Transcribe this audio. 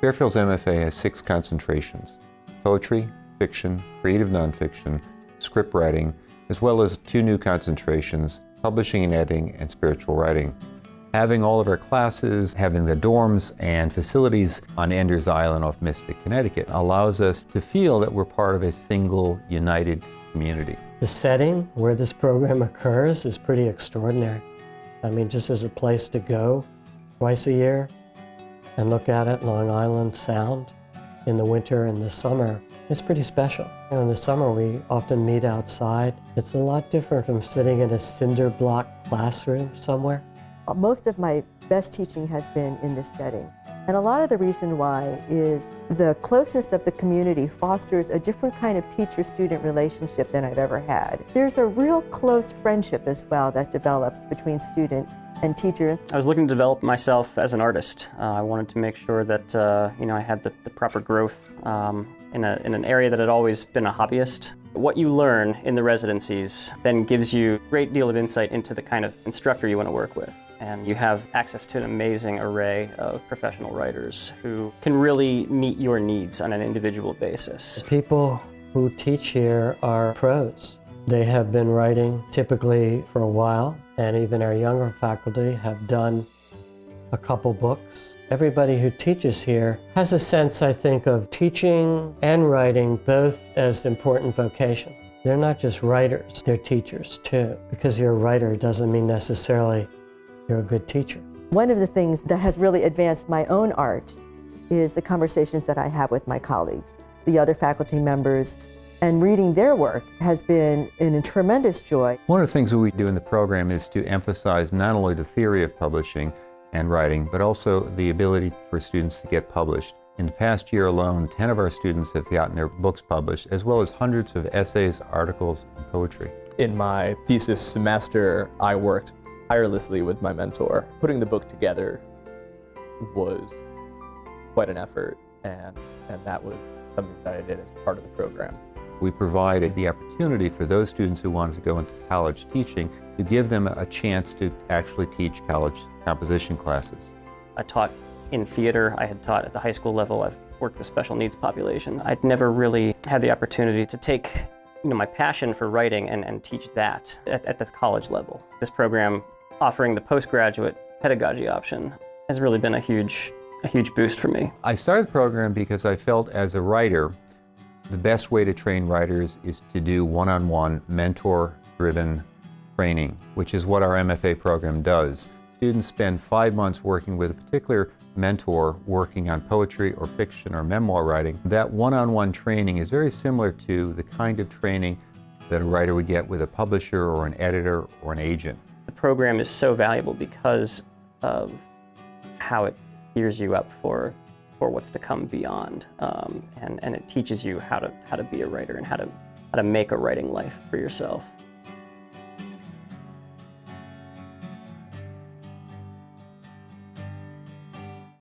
Fairfield's MFA has 6 concentrations: poetry, fiction, creative nonfiction, script writing, as well as 2 new concentrations, publishing and editing, and spiritual writing. Having all of our classes, having the dorms and facilities on Enders Island off Mystic, Connecticut, allows us to feel that we're part of a single, united community. The setting where this program occurs is pretty extraordinary. I mean, just as a place to go twice a year and look out at Long Island Sound in the winter and the summer, it's pretty special. You know, in the summer, we often meet outside. It's a lot different from sitting in a cinder block classroom somewhere. Most of my best teaching has been in this setting. And a lot of the reason why is the closeness of the community fosters a different kind of teacher-student relationship than I've ever had. There's a real close friendship as well that develops between student and teacher. I was looking to develop myself as an artist. I wanted to make sure that I had the proper growth in an area that had always been a hobbyist. What you learn in the residencies then gives you a great deal of insight into the kind of instructor you want to work with. And you have access to an amazing array of professional writers who can really meet your needs on an individual basis. The people who teach here are pros. They have been writing typically for a while, and even our younger faculty have done a couple books. Everybody who teaches here has a sense, I think, of teaching and writing both as important vocations. They're not just writers, they're teachers too. Because you're a writer doesn't mean necessarily you're a good teacher. One of the things that has really advanced my own art is the conversations that I have with my colleagues, the other faculty members, and reading their work has been a tremendous joy. One of the things that we do in the program is to emphasize not only the theory of publishing and writing, but also the ability for students to get published. In the past year alone, 10 of our students have gotten their books published, as well as hundreds of essays, articles, and poetry. In my thesis semester, I worked tirelessly with my mentor. Putting the book together was quite an effort, and that was something that I did as part of the program. We provided the opportunity for those students who wanted to go into college teaching to give them a chance to actually teach college composition classes. I taught in theater, I had taught at the high school level, I've worked with special needs populations. I'd never really had the opportunity to take my passion for writing and teach that at the college level. This program, offering the postgraduate pedagogy option, has really been a huge boost for me. I started the program because I felt as a writer, the best way to train writers is to do one-on-one, mentor-driven training, which is what our MFA program does. Students spend 5 months working with a particular mentor working on poetry or fiction or memoir writing. That one-on-one training is very similar to the kind of training that a writer would get with a publisher or an editor or an agent. The program is so valuable because of how it gears you up for what's to come beyond, and it teaches you how to be a writer and how to make a writing life for yourself.